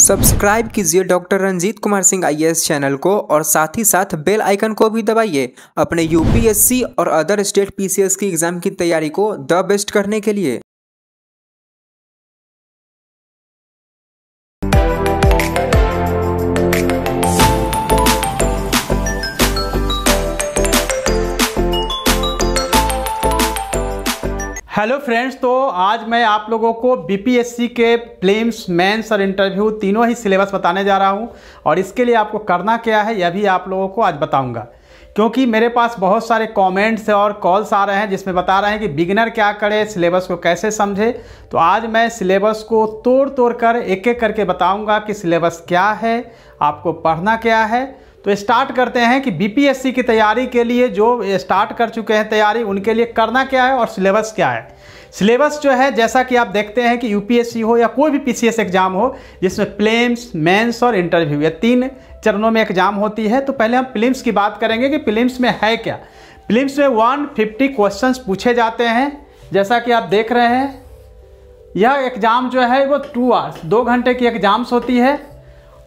Subscribe कीजिए doctor Ranjeet Kumar Singh IAS channel को और साथ ही साथ बेल आइकन को भी दबाइए अपने UPSC और अदर स्टेट PCS की एग्जाम की तैयारी को द बेस्ट करने के लिए। हेलो फ्रेंड्स, तो आज मैं आप लोगों को BPSC के प्रीलिम्स, मेंस और इंटरव्यू तीनों ही सिलेबस बताने जा रहा हूं और इसके लिए आपको करना क्या है यह भी आप लोगों को आज बताऊंगा, क्योंकि मेरे पास बहुत सारे कमेंट्स और कॉल्स आ रहे हैं जिसमें बता रहे हैं कि बिगिनर क्या करे, सिलेबस को कैसे समझे। तो आज मैं सिलेबस को तोड़ कर एक एक करके बताऊँगा कि सिलेबस क्या है, आपको पढ़ना क्या है। तो स्टार्ट करते हैं कि BPSC की तैयारी के लिए जो स्टार्ट कर चुके हैं तैयारी, उनके लिए करना क्या है और सिलेबस क्या है। सिलेबस जो है, जैसा कि आप देखते हैं कि UPSC हो या कोई भी PCS एग्जाम हो जिसमें प्रीलिम्स, मेंस और इंटरव्यू, ये 3 चरणों में एग्जाम होती है। तो पहले हम प्रीलिम्स की बात करेंगे कि प्रीलिम्स में है क्या। प्रीलिम्स में 150 क्वेश्चंस पूछे जाते हैं, जैसा कि आप देख रहे हैं। यह एग्ज़ाम जो है वो 2 आवर्स 2 घंटे की एग्जाम्स होती है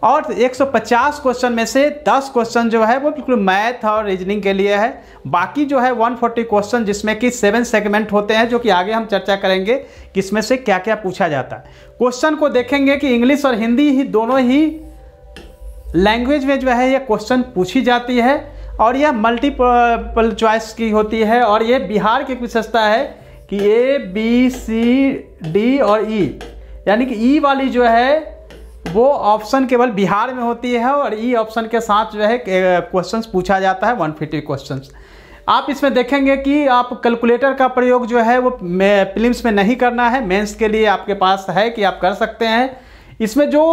और 150 क्वेश्चन में से 10 क्वेश्चन जो है वो बिल्कुल मैथ और रीजनिंग के लिए है। बाकी जो है 140 क्वेश्चन, जिसमें कि 7 सेगमेंट होते हैं, जो कि आगे हम चर्चा करेंगे कि इसमें से क्या क्या पूछा जाता है। क्वेश्चन को देखेंगे कि इंग्लिश और हिंदी ही दोनों ही लैंग्वेज में जो है ये क्वेश्चन पूछी जाती है और यह मल्टीपल चॉइस की होती है। और ये बिहार की विशेषता है कि A, B, C, D और E, यानी कि E वाली जो है वो ऑप्शन केवल बिहार में होती है और ई ऑप्शन के साथ जो है क्वेश्चंस पूछा जाता है 150 क्वेश्चंस। आप इसमें देखेंगे कि आप कैलकुलेटर का प्रयोग जो है वो प्रीलिम्स में नहीं करना है, मेंस के लिए आपके पास है कि आप कर सकते हैं। इसमें जो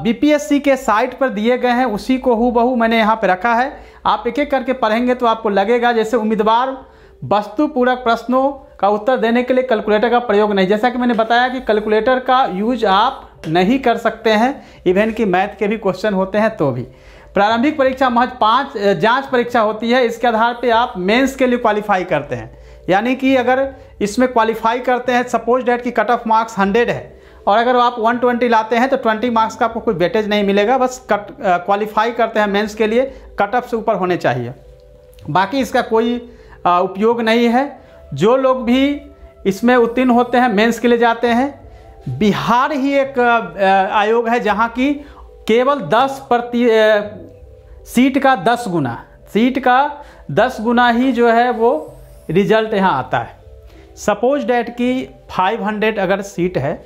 BPSC के साइट पर दिए गए हैं उसी को हूबहू मैंने यहाँ पे रखा है। आप एक एक करके पढ़ेंगे तो आपको लगेगा जैसे उम्मीदवार वस्तु पूरक प्रश्नों का उत्तर देने के लिए कैलकुलेटर का प्रयोग नहीं। जैसा कि मैंने बताया कि कैलकुलेटर का यूज आप नहीं कर सकते हैं, इवन कि मैथ के भी क्वेश्चन होते हैं तो भी। प्रारंभिक परीक्षा महज 5 जांच परीक्षा होती है, इसके आधार पे आप मेंस के लिए क्वालिफाई करते हैं। यानी कि अगर इसमें क्वालिफाई करते हैं, सपोज डेट की कट ऑफ मार्क्स 100 है और अगर आप 120 लाते हैं तो 20 मार्क्स का आपको कोई वेटेज नहीं मिलेगा। बस क्वालिफाई करते हैं मेंस के लिए, कट ऑफ से ऊपर होने चाहिए, बाकी इसका कोई उपयोग नहीं है। जो लोग भी इसमें उत्तीर्ण होते हैं, मेंस के लिए जाते हैं। बिहार ही एक आयोग है जहां की केवल 10 सीट का 10 गुना, सीट का 10 गुना ही जो है वो रिजल्ट यहाँ आता है। सपोज डेट की 500 अगर सीट है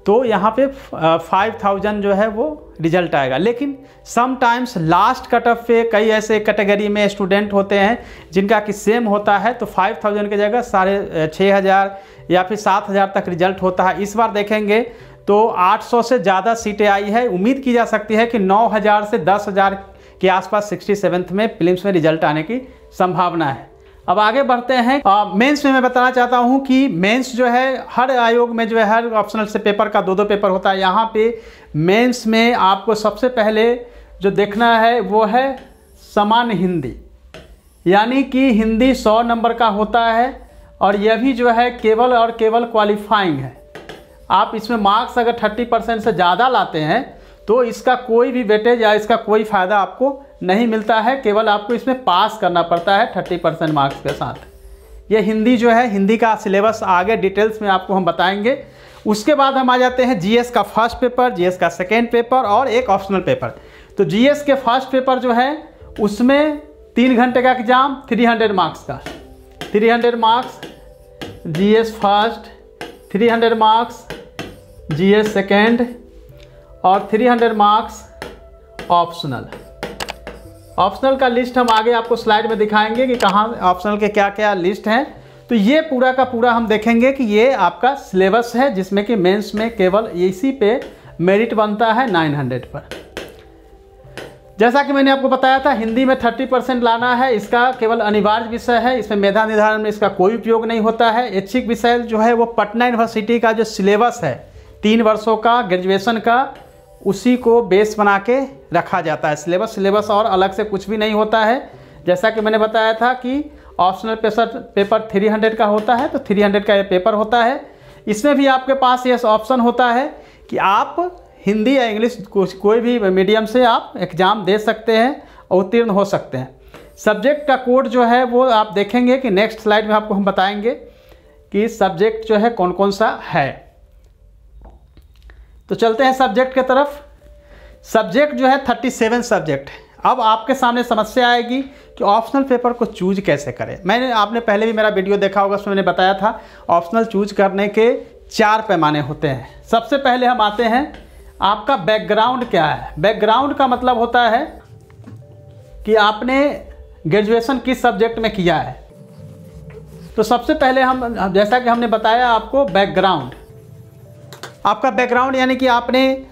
तो यहाँ पे 5000 जो है वो रिजल्ट आएगा। लेकिन समटाइम्स लास्ट कट ऑफ पे कई ऐसे कैटेगरी में स्टूडेंट होते हैं जिनका कि सेम होता है, तो 5000 की जगह 6500 या फिर 7000 तक रिजल्ट होता है। इस बार देखेंगे तो 800 से ज़्यादा सीटें आई है। उम्मीद की जा सकती है कि 9000 से 10000 के आसपास 67th में प्रीलिम्स में रिजल्ट आने की संभावना है। अब आगे बढ़ते हैं। मेंस में मैं बताना चाहता हूं कि मेंस जो है हर आयोग में जो है हर ऑप्शनल से पेपर का 2-2 पेपर होता है। यहाँ पे मेंस में आपको सबसे पहले जो देखना है वो है सामान्य हिंदी, यानी कि हिंदी 100 नंबर का होता है और यह भी जो है केवल और केवल क्वालिफाइंग है। आप इसमें मार्क्स अगर 30% से ज़्यादा लाते हैं तो इसका कोई भी वेटेज या इसका कोई फ़ायदा आपको नहीं मिलता है, केवल आपको इसमें पास करना पड़ता है 30% मार्क्स के साथ। ये हिंदी जो है, हिंदी का सिलेबस आगे डिटेल्स में आपको हम बताएंगे। उसके बाद हम आ जाते हैं GS का फर्स्ट पेपर, GS का सेकेंड पेपर और एक ऑप्शनल पेपर। तो GS के फर्स्ट पेपर जो है उसमें 3 घंटे का एग्जाम, 300 मार्क्स का, 300 marks GS first, 300 marks GS second और 300 मार्क्स ऑप्शनल। ऑप्शनल का लिस्ट हम आगे आपको स्लाइड में दिखाएंगे कि कहाँ ऑप्शनल के क्या क्या लिस्ट हैं। तो ये पूरा का पूरा हम देखेंगे कि ये आपका सिलेबस है, जिसमें कि मेंस में केवल इसी पे मेरिट बनता है 900 पर। जैसा कि मैंने आपको बताया था, हिंदी में 30% लाना है, इसका केवल अनिवार्य विषय है। इसमें मेधा निर्धारण में इसका कोई उपयोग नहीं होता है। ऐच्छिक विषय जो है वो पटना यूनिवर्सिटी का जो सिलेबस है 3 वर्षों का ग्रेजुएशन का, उसी को बेस बना के रखा जाता है। सिलेबस और अलग से कुछ भी नहीं होता है। जैसा कि मैंने बताया था कि ऑप्शनल पेपर 300 का होता है, तो 300 का ये पेपर होता है। इसमें भी आपके पास ये ऑप्शन होता है कि आप हिंदी या इंग्लिश कोई भी मीडियम से आप एग्ज़ाम दे सकते हैं और उत्तीर्ण हो सकते हैं। सब्जेक्ट का कोड जो है वो आप देखेंगे कि नेक्स्ट स्लाइड में आपको हम बताएंगे कि सब्जेक्ट जो है कौन कौन सा है। तो चलते हैं सब्जेक्ट की तरफ। सब्जेक्ट जो है 37 सब्जेक्ट। अब आपके सामने समस्या आएगी कि ऑप्शनल पेपर को चूज कैसे करें। आपने पहले भी मेरा वीडियो देखा होगा, उसमें मैंने बताया था ऑप्शनल चूज करने के 4 पैमाने होते हैं। सबसे पहले हम आते हैं, आपका बैकग्राउंड क्या है। बैकग्राउंड का मतलब होता है कि आपने ग्रेजुएशन किस सब्जेक्ट में किया है। तो सबसे पहले हम, जैसा कि हमने बताया आपको, बैकग्राउंड, आपका बैकग्राउंड यानी कि आपने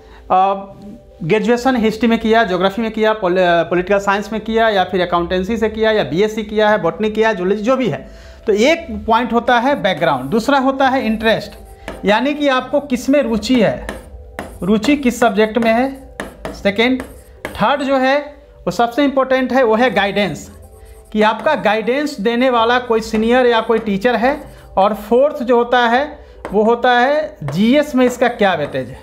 ग्रेजुएशन हिस्ट्री में किया, ज्योग्राफी में किया, पॉलिटिकल साइंस में किया, या फिर अकाउंटेंसी से किया, या बीएससी किया है, बॉटनी किया, जूलॉजी, जो भी है। तो एक पॉइंट होता है बैकग्राउंड। दूसरा होता है इंटरेस्ट, यानी कि आपको किस में रुचि है, रुचि किस सब्जेक्ट में है। सेकेंड, थर्ड जो है वो सबसे इम्पोर्टेंट है, वो है गाइडेंस, कि आपका गाइडेंस देने वाला कोई सीनियर या कोई टीचर है। और फोर्थ जो होता है वो होता है जीएस में इसका क्या वेटेज है,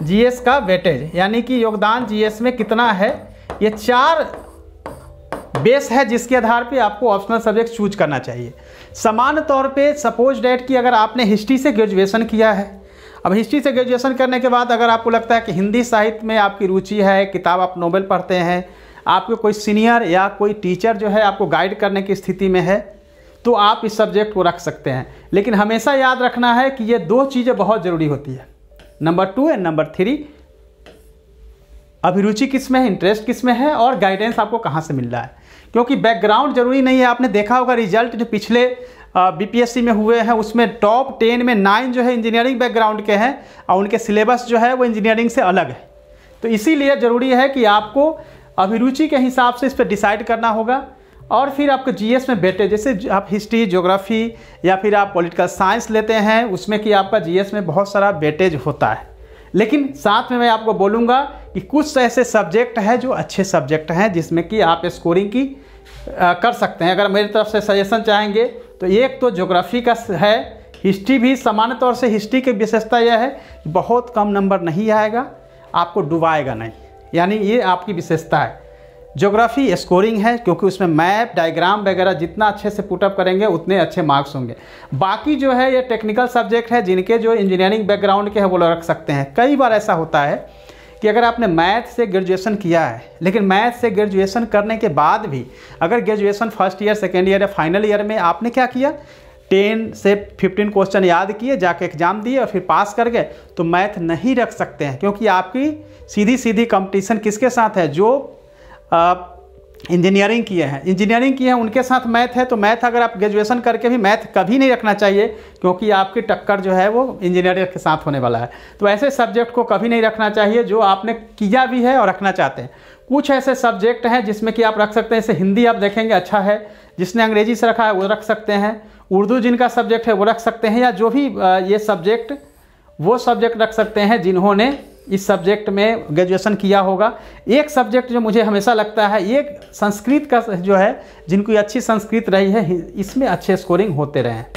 जीएस का वेटेज, यानी कि योगदान जीएस में कितना है। ये 4 बेस है जिसके आधार पे आपको ऑप्शनल सब्जेक्ट चूज करना चाहिए। सामान्य तौर पे सपोज डेट कि अगर आपने हिस्ट्री से ग्रेजुएशन किया है, अब हिस्ट्री से ग्रेजुएशन करने के बाद अगर आपको लगता है कि हिंदी साहित्य में आपकी रुचि है, किताब आप नोवेल पढ़ते हैं, आपको कोई सीनियर या कोई टीचर जो है आपको गाइड करने की स्थिति में है, तो आप इस सब्जेक्ट को रख सकते हैं। लेकिन हमेशा याद रखना है कि ये 2 चीज़ें बहुत ज़रूरी होती है, नंबर 2 एंड नंबर 3, अभिरुचि किस में है, इंटरेस्ट किस में है, और गाइडेंस आपको कहाँ से मिल रहा है। क्योंकि बैकग्राउंड जरूरी नहीं है। आपने देखा होगा रिजल्ट जो पिछले बीपीएससी में हुए हैं, उसमें टॉप 10 में 9 जो है इंजीनियरिंग बैकग्राउंड के हैं, और उनके सिलेबस जो है वो इंजीनियरिंग से अलग है। तो इसीलिए ज़रूरी है कि आपको अभिरुचि के हिसाब से इस पर डिसाइड करना होगा। और फिर आपको जीएस में वेटेज, जैसे आप हिस्ट्री, ज्योग्राफी या फिर आप पॉलिटिकल साइंस लेते हैं, उसमें कि आपका जीएस में बहुत सारा वेटेज होता है। लेकिन साथ में मैं आपको बोलूँगा कि कुछ ऐसे सब्जेक्ट हैं जो अच्छे सब्जेक्ट हैं जिसमें कि आप स्कोरिंग की कर सकते हैं। अगर मेरी तरफ से सजेशन चाहेंगे तो एक तो ज्योग्राफी का है, हिस्ट्री भी सामान्य तौर से हिस्ट्री की विशेषता यह है कि बहुत कम नंबर नहीं आएगा, आपको डुबाएगा नहीं, यानी ये आपकी विशेषता है। ज्योग्राफी स्कोरिंग है क्योंकि उसमें मैप, डायग्राम वगैरह जितना अच्छे से पुटअप करेंगे उतने अच्छे मार्क्स होंगे। बाकी जो है ये टेक्निकल सब्जेक्ट है, जिनके जो इंजीनियरिंग बैकग्राउंड के हैं वो लोग रख सकते हैं। कई बार ऐसा होता है कि अगर आपने मैथ से ग्रेजुएशन किया है, लेकिन मैथ से ग्रेजुएशन करने के बाद भी अगर graduation first year, second year या फाइनल ईयर में आपने क्या किया, 10 से 15 क्वेश्चन याद किए, जाके एग्जाम दिए और फिर पास कर गए, तो मैथ नहीं रख सकते हैं। क्योंकि आपकी सीधी सीधी कंपटीशन किसके साथ है, जो इंजीनियरिंग किए हैं, उनके साथ मैथ है। तो मैथ अगर आप ग्रेजुएशन करके भी मैथ कभी नहीं रखना चाहिए, क्योंकि आपकी टक्कर जो है वो इंजीनियर के साथ होने वाला है। तो ऐसे सब्जेक्ट को कभी नहीं रखना चाहिए जो आपने किया भी है और रखना चाहते हैं। कुछ ऐसे सब्जेक्ट हैं जिसमें कि आप रख सकते हैं, जैसे हिंदी आप देखेंगे अच्छा है, जिसने अंग्रेजी से रखा है वो रख सकते हैं, उर्दू जिनका सब्जेक्ट है वो रख सकते हैं, या जो भी ये सब्जेक्ट, वो सब्जेक्ट रख सकते हैं जिन्होंने इस सब्जेक्ट में ग्रेजुएशन किया होगा। एक सब्जेक्ट जो मुझे हमेशा लगता है, एक संस्कृत का जो है, जिनको अच्छी संस्कृत रही है, इसमें अच्छे स्कोरिंग होते रहे हैं।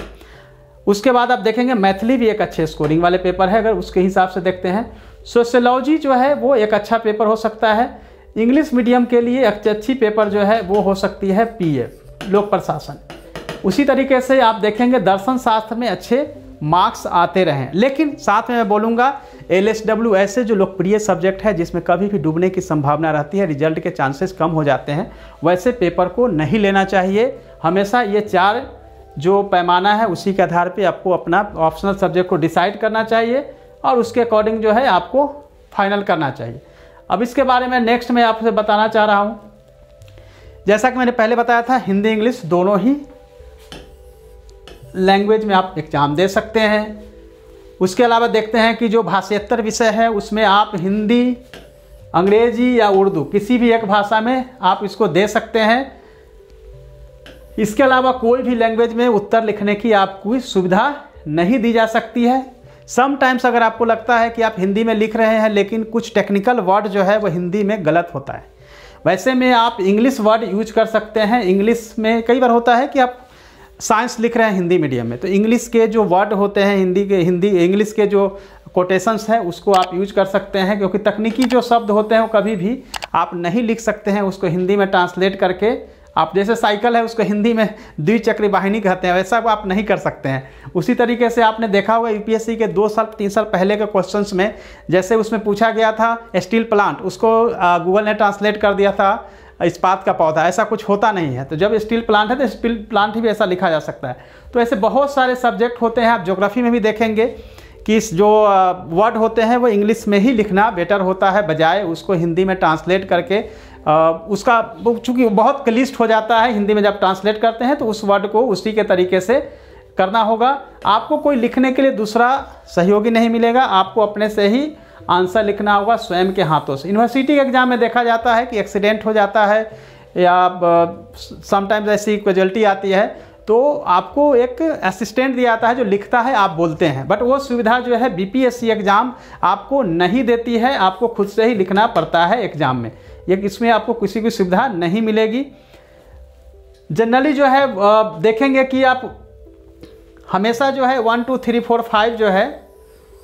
उसके बाद आप देखेंगे मैथिली भी एक अच्छे स्कोरिंग वाले पेपर है, अगर उसके हिसाब से देखते हैं। सोशियोलॉजी जो है वो एक अच्छा पेपर हो सकता है। इंग्लिश मीडियम के लिए अच्छी पेपर जो है वो हो सकती है पीए, लोक प्रशासन। उसी तरीके से आप देखेंगे दर्शन शास्त्र में अच्छे मार्क्स आते रहें। लेकिन साथ में मैं बोलूँगा LSW ऐसे जो लोकप्रिय सब्जेक्ट है जिसमें कभी भी डूबने की संभावना रहती है, रिजल्ट के चांसेस कम हो जाते हैं, वैसे पेपर को नहीं लेना चाहिए। हमेशा ये 4 जो पैमाना है उसी के आधार पे आपको अपना ऑप्शनल सब्जेक्ट को डिसाइड करना चाहिए और उसके अकॉर्डिंग जो है आपको फाइनल करना चाहिए। अब इसके बारे में नेक्स्ट मैं आपसे बताना चाह रहा हूँ, जैसा कि मैंने पहले बताया था, हिंदी इंग्लिश दोनों ही लैंग्वेज में आप एग्जाम दे सकते हैं। उसके अलावा देखते हैं कि जो भाषांतर विषय है उसमें आप हिंदी, अंग्रेजी या उर्दू किसी भी एक भाषा में आप इसको दे सकते हैं। इसके अलावा कोई भी लैंग्वेज में उत्तर लिखने की आपको सुविधा नहीं दी जा सकती है। समटाइम्स अगर आपको लगता है कि आप हिंदी में लिख रहे हैं लेकिन कुछ टेक्निकल वर्ड जो है वो हिंदी में गलत होता है, वैसे में आप इंग्लिश वर्ड यूज कर सकते हैं। इंग्लिश में कई बार होता है कि आप साइंस लिख रहे हैं हिंदी मीडियम में, तो इंग्लिश के जो वर्ड होते हैं इंग्लिश के जो कोटेशंस है उसको आप यूज कर सकते हैं, क्योंकि तकनीकी जो शब्द होते हैं वो कभी भी आप नहीं लिख सकते हैं उसको हिंदी में ट्रांसलेट करके। आप जैसे साइकिल है उसको हिंदी में द्विचक्री वाहिनी कहते हैं, वैसा आप नहीं कर सकते हैं। उसी तरीके से आपने देखा होगा यूपीएससी के 2 साल 3 साल पहले के क्वेश्चंस में जैसे उसमें पूछा गया था स्टील प्लांट, उसको गूगल ने ट्रांसलेट कर दिया था इस्पात का पौधा। ऐसा कुछ होता नहीं है। तो जब स्टील प्लांट है तो स्टील प्लांट ही भी ऐसा लिखा जा सकता है। तो ऐसे बहुत सारे सब्जेक्ट होते हैं। आप ज्योग्राफी में भी देखेंगे कि जो वर्ड होते हैं वो इंग्लिश में ही लिखना बेटर होता है, बजाय उसको हिंदी में ट्रांसलेट करके उसका चूँकि बहुत क्लिष्ट हो जाता है हिंदी में जब ट्रांसलेट करते हैं, तो उस वर्ड को उसी के तरीके से करना होगा। आपको कोई लिखने के लिए दूसरा सहयोगी नहीं मिलेगा, आपको अपने से ही आंसर लिखना होगा स्वयं के हाथों से। यूनिवर्सिटी के एग्जाम में देखा जाता है कि एक्सीडेंट हो जाता है या समटाइम्स ऐसी कैजुअल्टी आती है, तो आपको एक असिस्टेंट दिया जाता है जो लिखता है, आप बोलते हैं। बट वो सुविधा जो है बीपीएससी एग्ज़ाम आपको नहीं देती है, आपको खुद से ही लिखना पड़ता है एग्ज़ाम में। ये इसमें आपको किसी की सुविधा नहीं मिलेगी। जनरली जो है देखेंगे कि आप हमेशा जो है 1 2 3 4 5 जो है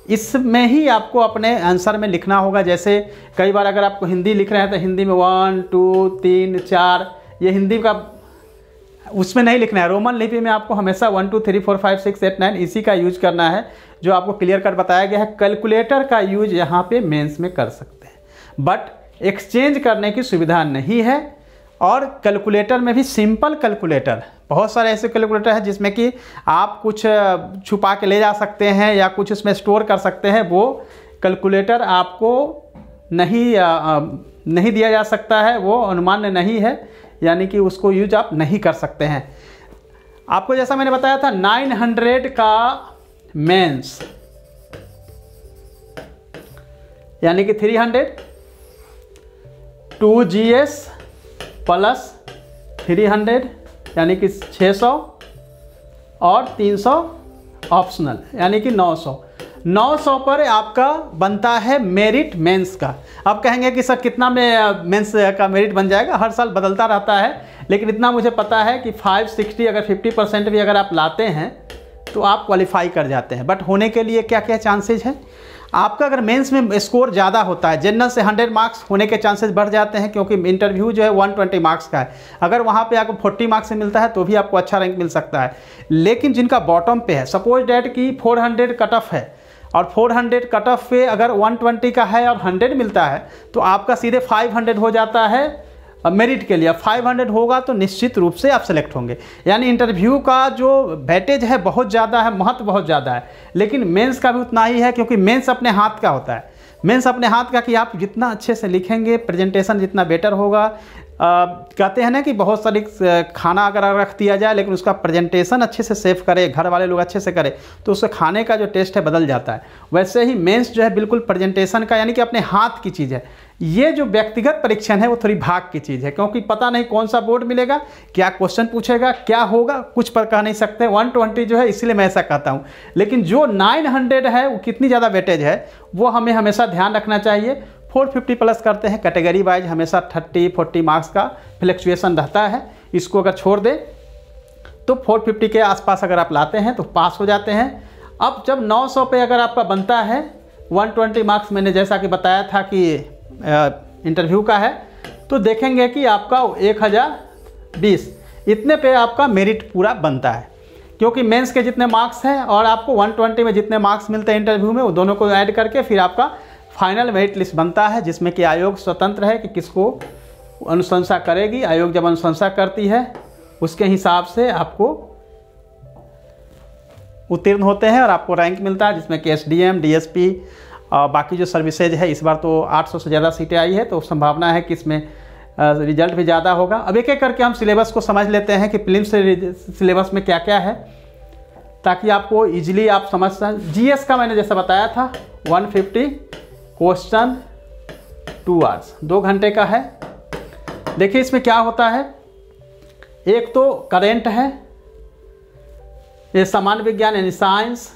इसमें ही आपको अपने आंसर में लिखना होगा। जैसे कई बार अगर आपको हिंदी लिख रहे हैं तो हिंदी में 1 2 3 4 ये हिंदी का उसमें नहीं लिखना है। रोमन लिपि में आपको हमेशा 1 2 3 4 5 6 8 9 इसी का यूज करना है, जो आपको क्लियर कट बताया गया है। कैलकुलेटर का यूज यहाँ पे मेंस में कर सकते हैं, बट एक्सचेंज करने की सुविधा नहीं है। और कैलकुलेटर में भी सिंपल कैलकुलेटर, बहुत सारे ऐसे कैलकुलेटर हैं जिसमें कि आप कुछ छुपा के ले जा सकते हैं या कुछ उसमें स्टोर कर सकते हैं। वो कैलकुलेटर आपको नहीं दिया जा सकता है, वो अनुमान्य नहीं है, यानी कि उसको यूज आप नहीं कर सकते हैं। आपको जैसा मैंने बताया था 900 का मेंस यानी कि 300 2 GS प्लस 300 यानी कि 600 और 300 ऑप्शनल यानी कि 900 पर आपका बनता है मेरिट मेंस का। अब कहेंगे कि सर कितना में मेंस का मेरिट बन जाएगा, हर साल बदलता रहता है, लेकिन इतना मुझे पता है कि 560 अगर 50% भी अगर आप लाते हैं तो आप क्वालिफाई कर जाते हैं। बट होने के लिए क्या क्या चांसेज हैं? आपका अगर मेंस में स्कोर ज़्यादा होता है, जनरल से 100 मार्क्स होने के चांसेस बढ़ जाते हैं, क्योंकि इंटरव्यू जो है 120 मार्क्स का है। अगर वहाँ पे आपको 40 मार्क्स से मिलता है तो भी आपको अच्छा रैंक मिल सकता है। लेकिन जिनका बॉटम पे है, सपोज डैट की 400 कट ऑफ है और 400 कट ऑफ पे अगर 120 का है और 100 मिलता है तो आपका सीधे 500 हो जाता है मेरिट के लिए। 500 होगा तो निश्चित रूप से आप सेलेक्ट होंगे। यानी इंटरव्यू का जो वेटेज है बहुत ज़्यादा है, महत्व बहुत ज़्यादा है, लेकिन मेंस का भी उतना ही है, क्योंकि मेंस अपने हाथ का होता है। मेंस अपने हाथ का कि आप जितना अच्छे से लिखेंगे, प्रेजेंटेशन जितना बेटर होगा। कहते हैं ना कि बहुत सारी खाना अगर रख दिया जाए लेकिन उसका प्रेजेंटेशन अच्छे से सेव करे, घर वाले लोग अच्छे से करें, तो उससे खाने का जो टेस्ट है बदल जाता है। वैसे ही मेंस जो है बिल्कुल प्रेजेंटेशन का यानी कि अपने हाथ की चीज़ है। ये जो व्यक्तिगत परीक्षण है वो थोड़ी भाग की चीज़ है, क्योंकि पता नहीं कौन सा बोर्ड मिलेगा, क्या क्वेश्चन पूछेगा, क्या होगा, कुछ पर कह नहीं सकते। 120 जो है इसलिए मैं ऐसा कहता हूँ। लेकिन जो 900 है वो कितनी ज़्यादा वेटेज है वो हमें हमेशा ध्यान रखना चाहिए। 450 प्लस करते हैं, कैटेगरी वाइज हमेशा 30-40 मार्क्स का फ्लक्चुएसन रहता है। इसको अगर छोड़ दें तो 450 के आसपास अगर आप लाते हैं तो पास हो जाते हैं। अब जब 900 पे अगर आपका बनता है 120 मार्क्स, मैंने जैसा कि बताया था कि इंटरव्यू का है, तो देखेंगे कि आपका 1020 इतने पे आपका मेरिट पूरा बनता है। क्योंकि मेंस के जितने मार्क्स हैं और आपको 120 में जितने मार्क्स मिलते हैं इंटरव्यू में, वो दोनों को ऐड करके फिर आपका फाइनल मेरिट लिस्ट बनता है, जिसमें कि आयोग स्वतंत्र है कि किसको अनुशंसा करेगी। आयोग जब अनुशंसा करती है उसके हिसाब से आपको उत्तीर्ण होते हैं और आपको रैंक मिलता है, जिसमें कि SDM, DSP बाकी जो सर्विसेज है। इस बार तो 800 से ज़्यादा सीटें आई है, तो संभावना है कि इसमें रिजल्ट भी ज़्यादा होगा। अब एक एक करके हम सिलेबस को समझ लेते हैं कि प्रीलिम्स सिलेबस में क्या क्या है, ताकि आपको ईजिली आप समझ सकें। GS का मैंने जैसा बताया था 150 क्वेश्चन 2 आवर्स, 2 घंटे का है। देखिए इसमें क्या होता है, एक तो करेंट है, ये सामान्य विज्ञान यानी साइंस,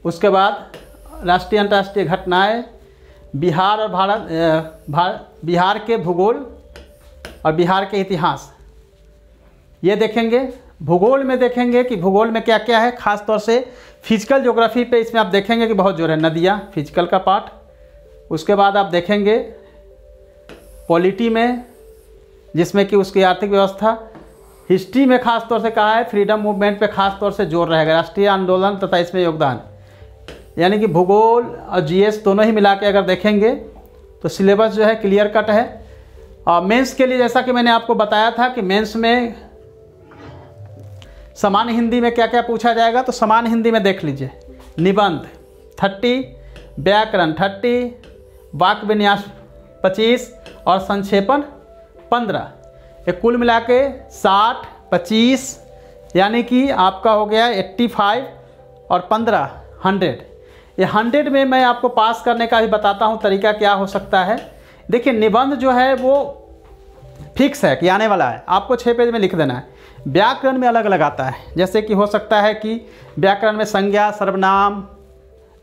उसके बाद राष्ट्रीय अंतर्राष्ट्रीय घटनाएं, बिहार और बिहार के भूगोल और बिहार के इतिहास, ये देखेंगे। भूगोल में देखेंगे कि भूगोल में क्या क्या है, खास तौर से फिजिकल ज्योग्राफी पे इसमें आप देखेंगे कि बहुत जोर है, नदियाँ, फिजिकल का पार्ट। उसके बाद आप देखेंगे पॉलिटी में, जिसमें कि उसकी आर्थिक व्यवस्था। हिस्ट्री में खास तौर से कहा है फ्रीडम मूवमेंट पे खास तौर से जोर रहेगा, राष्ट्रीय आंदोलन तथा इसमें योगदान। यानी कि भूगोल और जीएस दोनों ही मिला के अगर देखेंगे तो सिलेबस जो है क्लियर कट है। और मेंस के लिए जैसा कि मैंने आपको बताया था कि मेंस में सामान्य हिंदी में क्या क्या पूछा जाएगा, तो सामान्य हिंदी में देख लीजिए, निबंध 30, व्याकरण 30, वाक्य विन्यास 25 और संक्षेपण 15। ये कुल मिला के 60, 25, यानी कि आपका हो गया 85 और 15 100। ये 100 में मैं आपको पास करने का भी बताता हूँ तरीका क्या हो सकता है। देखिए निबंध जो है वो फिक्स है कि आने वाला है, आपको 6 पेज में लिख देना है। व्याकरण में अलग अलग आता है, जैसे कि हो सकता है कि व्याकरण में संज्ञा, सर्वनाम,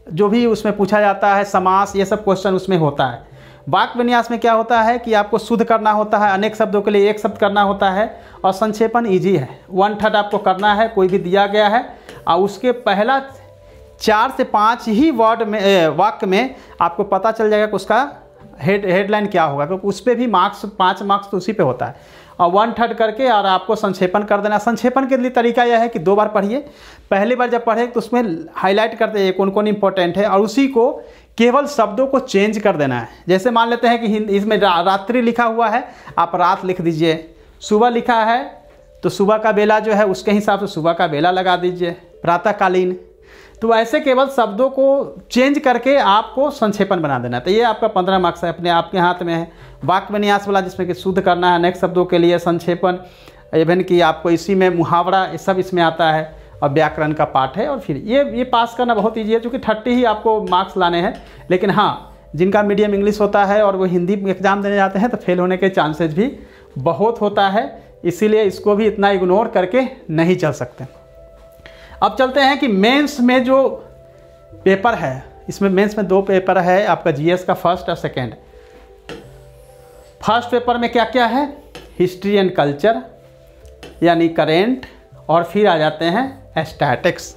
जो भी उसमें पूछा जाता है, समास, ये सब क्वेश्चन उसमें होता है। वाक्य विन्यास में क्या होता है कि आपको शुद्ध करना होता है, अनेक शब्दों के लिए एक शब्द करना होता है। और संक्षेपण ईजी है, 1/3 आपको करना है, कोई भी दिया गया है और उसके पहला 4 से 5 ही वर्ड में वाक्य में आपको पता चल जाएगा कि उसका हेडलाइन क्या होगा, क्योंकि उस पर भी मार्क्स 5 मार्क्स तो उसी पे होता है। और 1/3 करके और आपको संक्षेपण कर देना। संक्षेपण के लिए तरीका यह है कि 2 बार पढ़िए। पहली बार जब पढ़े तो उसमें हाईलाइट करते हैं कौन कौन इंपॉर्टेंट है और उसी को केवल शब्दों को चेंज कर देना है। जैसे मान लेते हैं कि इसमें रात्रि लिखा हुआ है, आप रात लिख दीजिए। सुबह लिखा है तो सुबह का बेला जो है उसके हिसाब से सुबह का बेला लगा दीजिए, प्रातःकालीन। तो ऐसे केवल शब्दों को चेंज करके आपको संक्षेपण बना देना। तो ये आपका 15 मार्क्स है, अपने आपके हाथ में है। वाक्य विन्यास वाला जिसमें कि शुद्ध करना है, अनेक शब्दों के लिए संक्षेपण, इवन कि आपको इसी में मुहावरा, ये सब इसमें आता है। और व्याकरण का पाठ है। और फिर ये पास करना बहुत ईजी है, क्योंकि 30 ही आपको मार्क्स लाने हैं। लेकिन हाँ, जिनका मीडियम इंग्लिश होता है और वो हिंदी एग्जाम देने जाते हैं तो फेल होने के चांसेस भी बहुत होता है, इसीलिए इसको भी इतना इग्नोर करके नहीं चल सकते। अब चलते हैं कि मेंस में जो पेपर है, इसमें मेंस में 2 पेपर है आपका, जीएस का फर्स्ट और सेकेंड। फर्स्ट पेपर में क्या क्या है, हिस्ट्री एंड कल्चर यानी करेंट, और फिर आ जाते हैं स्टैटिक्स।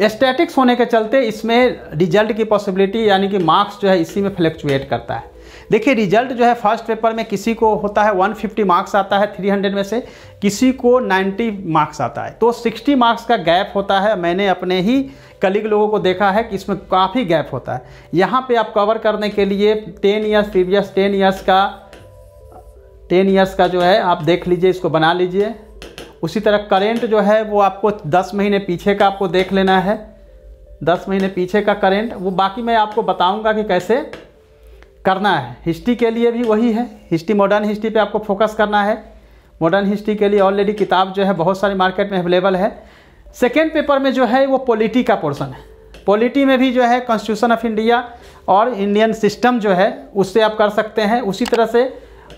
स्टैटिक्स होने के चलते इसमें रिजल्ट की पॉसिबिलिटी यानी कि मार्क्स जो है इसी में फ्लक्चुएट करता है। देखिए रिजल्ट जो है फर्स्ट पेपर में किसी को होता है 150 मार्क्स आता है 300 में से, किसी को 90 मार्क्स आता है, तो 60 मार्क्स का गैप होता है। मैंने अपने ही कलीग लोगों को देखा है कि इसमें काफ़ी गैप होता है। यहाँ पे आप कवर करने के लिए 10 ईयर्स प्रीवियस 10 ईयर्स का जो है आप देख लीजिए, इसको बना लीजिए। उसी तरह करेंट जो है वो आपको 10 महीने पीछे का आपको देख लेना है, 10 महीने पीछे का करेंट, वो बाकी मैं आपको बताऊंगा कि कैसे करना है। हिस्ट्री के लिए भी वही है, हिस्ट्री मॉडर्न हिस्ट्री पे आपको फोकस करना है। मॉडर्न हिस्ट्री के लिए ऑलरेडी किताब जो है बहुत सारी मार्केट में अवेलेबल है। सेकेंड पेपर में जो है वो पॉलिटी का पोर्शन है। पॉलिटी में भी जो है कॉन्स्टिट्यूशन ऑफ इंडिया और इंडियन सिस्टम जो है उससे आप कर सकते हैं। उसी तरह से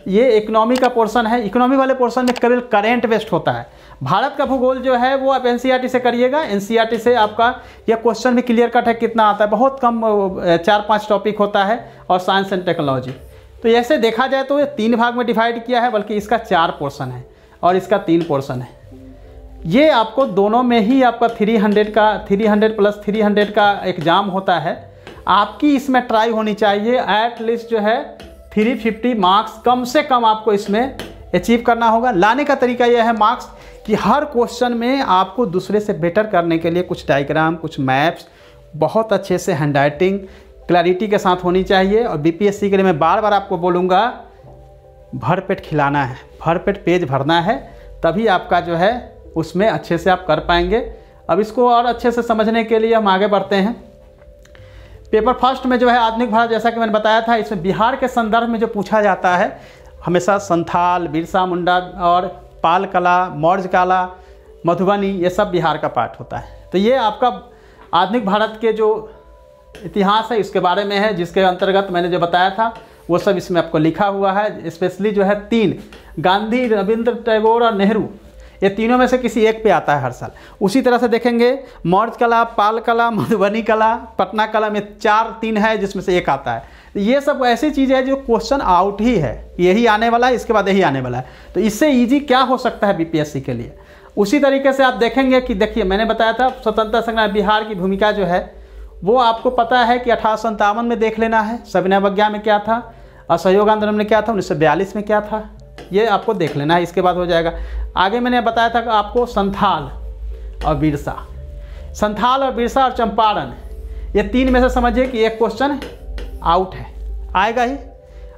ये इकोनॉमी का पोर्शन है। इकोनॉमी वाले पोर्शन में केवल करेंट बेस्ड होता है। भारत का भूगोल जो है वो आप एनसीईआरटी से करिएगा, एनसीईआरटी से आपका यह क्वेश्चन भी क्लियर कट है कितना आता है, बहुत कम 4-5 टॉपिक होता है। और साइंस एंड टेक्नोलॉजी, तो ऐसे देखा जाए तो ये 3 भाग में डिवाइड किया है, बल्कि इसका 4 पोर्शन है और इसका 3 पोर्शन है। ये आपको दोनों में ही आपका 300 प्लस 300 का एग्ज़ाम होता है। आपकी इसमें ट्राई होनी चाहिए एट लीस्ट जो है 350 मार्क्स कम से कम आपको इसमें अचीव करना होगा। लाने का तरीका यह है मार्क्स कि हर क्वेश्चन में आपको दूसरे से बेटर करने के लिए कुछ डायग्राम, कुछ मैप्स, बहुत अच्छे से हैंडराइटिंग क्लैरिटी के साथ होनी चाहिए। और बीपीएससी के लिए मैं बार बार आपको बोलूँगा, भरपेट खिलाना है, भरपेट पेज भरना है, तभी आपका जो है उसमें अच्छे से आप कर पाएंगे। अब इसको और अच्छे से समझने के लिए हम आगे बढ़ते हैं। पेपर फर्स्ट में जो है आधुनिक भारत, जैसा कि मैंने बताया था, इसमें बिहार के संदर्भ में जो पूछा जाता है हमेशा संथाल, बिरसा मुंडा और पाल कला, मौर्य कला, मधुबनी, ये सब बिहार का पार्ट होता है। तो ये आपका आधुनिक भारत के जो इतिहास है इसके बारे में है, जिसके अंतर्गत मैंने जो बताया था वो सब इसमें आपको लिखा हुआ है। स्पेशली जो है 3 गांधी, रविंद्र टैगोर और नेहरू, ये तीनों में से किसी एक पे आता है हर साल। उसी तरह से देखेंगे मौर्य कला, पाल कला, मधुबनी कला, पटना कला में 4-3 है जिसमें से एक आता है। ये सब ऐसी चीज़ है जो क्वेश्चन आउट ही है, यही आने वाला है, इसके बाद यही आने वाला है। तो इससे इजी क्या हो सकता है बीपीएससी के लिए, उसी तरीके से आप देखेंगे कि देखिए मैंने बताया था स्वतंत्रता संग्राम बिहार की भूमिका जो है वो आपको पता है कि 1857 में देख लेना है, सविनय अवज्ञा में क्या था, असहयोग आंदोलन में क्या था, 1942 में क्या था, ये आपको देख लेना है। इसके बाद हो जाएगा। आगे मैंने बताया था कि आपको संथाल और बिरसा, संथाल और बिरसा और चंपारण, ये तीन में से समझिए कि एक क्वेश्चन आउट है, आएगा ही।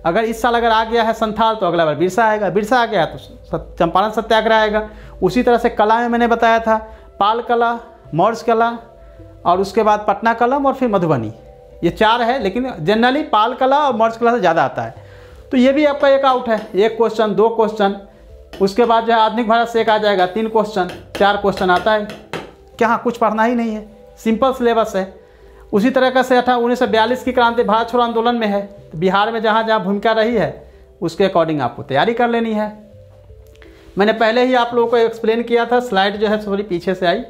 अगर इस साल अगर आ गया है संथाल तो अगला बार बिरसा आएगा, बिरसा आ गया तो चंपारण सत्याग्रह आएगा। उसी तरह से कला में मैंने बताया था पाल कला, मौर्य कला और उसके बाद पटना कलम और फिर मधुबनी, ये चार है, लेकिन जनरली पाल कला और मौर्य कला से ज़्यादा आता है। तो ये भी आपका एक आउट है, एक क्वेश्चन, दो क्वेश्चन। उसके बाद जो है आधुनिक भारत से एक आ जाएगा, 3 क्वेश्चन, 4 क्वेश्चन आता है। क्या कुछ पढ़ना ही नहीं है, सिंपल सिलेबस है। उसी तरह से 1942 की क्रांति भारत छोड़ो आंदोलन में है, तो बिहार में जहाँ जहाँ भूमिका रही है उसके अकॉर्डिंग आपको तैयारी कर लेनी है। मैंने पहले ही आप लोगों को एक्सप्लेन किया था, स्लाइड जो है थोड़ी पीछे से आई।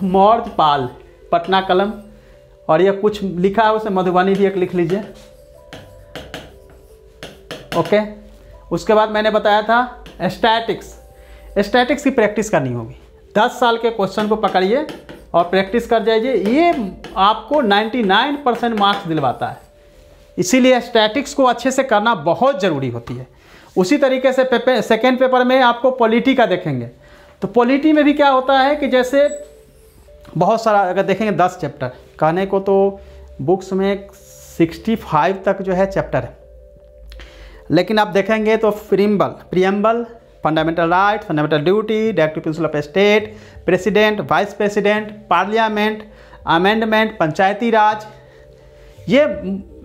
मौर्य, पाल, पटना कलम और ये कुछ लिखा है उसे मधुबनी भी एक लिख लीजिए। ओके। उसके बाद मैंने बताया था स्टैटिक्स, स्टैटिक्स की प्रैक्टिस करनी होगी। 10 साल के क्वेश्चन को पकड़िए और प्रैक्टिस कर जाइए, ये आपको 99% मार्क्स दिलवाता है। इसीलिए स्टैटिक्स को अच्छे से करना बहुत ज़रूरी होती है। उसी तरीके से सेकेंड पेपर में आपको पॉलिटी का देखेंगे, तो पॉलिटी में भी क्या होता है कि जैसे बहुत सारा अगर देखेंगे 10 चैप्टर, कहने को तो बुक्स में 65 तक जो है चैप्टर है, लेकिन आप देखेंगे तो preamble, fundamental right, fundamental duty, directive principle of state, president, vice president, parliament, amendment, panchayati raj, ये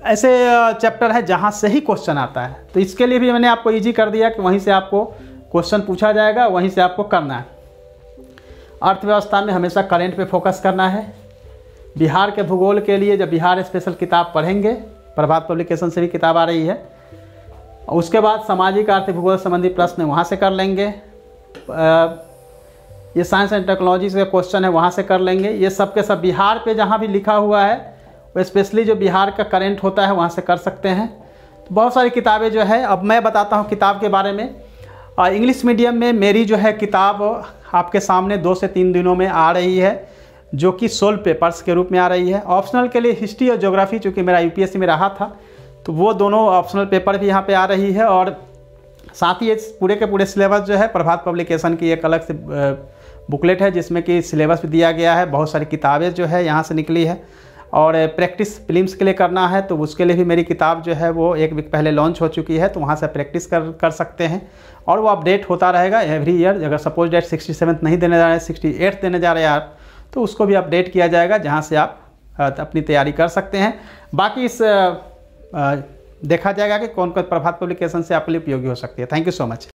ऐसे चैप्टर है जहाँ से ही क्वेश्चन आता है। तो इसके लिए भी मैंने आपको इजी कर दिया कि वहीं से आपको क्वेश्चन पूछा जाएगा, वहीं से आपको करना है। अर्थव्यवस्था में हमेशा करंट पे फोकस करना है। बिहार के भूगोल के लिए जब बिहार स्पेशल किताब पढ़ेंगे, प्रभात पब्लिकेशन से भी किताब आ रही है, उसके बाद सामाजिक आर्थिक भूगोल संबंधी प्रश्न वहाँ से कर लेंगे। ये साइंस एंड टेक्नोलॉजी से क्वेश्चन है वहाँ से कर लेंगे। ये सब के सब बिहार पे जहाँ भी लिखा हुआ है वो स्पेशली जो बिहार का करंट होता है वहाँ से कर सकते हैं। तो बहुत सारी किताबें जो है, अब मैं बताता हूँ किताब के बारे में। इंग्लिश मीडियम में मेरी जो है किताब आपके सामने 2 से 3 दिनों में आ रही है, जो कि सोल्व पेपर्स के रूप में आ रही है। ऑप्शनल के लिए हिस्ट्री और ज्योग्राफी, चूँकि मेरा यूपीएससी में रहा था, तो वो दोनों ऑप्शनल पेपर भी यहाँ पे आ रही है। और साथ ही ये पूरे के पूरे सिलेबस जो है प्रभात पब्लिकेशन की एक अलग से बुकलेट है जिसमें कि सिलेबस भी दिया गया है। बहुत सारी किताबें जो है यहाँ से निकली है। और प्रैक्टिस फिल्म्स के लिए करना है तो उसके लिए भी मेरी किताब जो है वो एक वीक पहले लॉन्च हो चुकी है, तो वहाँ से प्रैक्टिस कर सकते हैं। और वो अपडेट होता रहेगा एवरी ईयर। अगर सपोज डेट 67 नहीं देने जा रहे हैं, 68 देने जा रहे हैं आप, तो उसको भी अपडेट किया जाएगा, जहाँ से आप अपनी तैयारी कर सकते हैं। बाकी इस देखा जाएगा कि कौन कौन प्रभात पब्लिकेशन से आपके लिए उपयोगी हो सकती है। Thank you so much.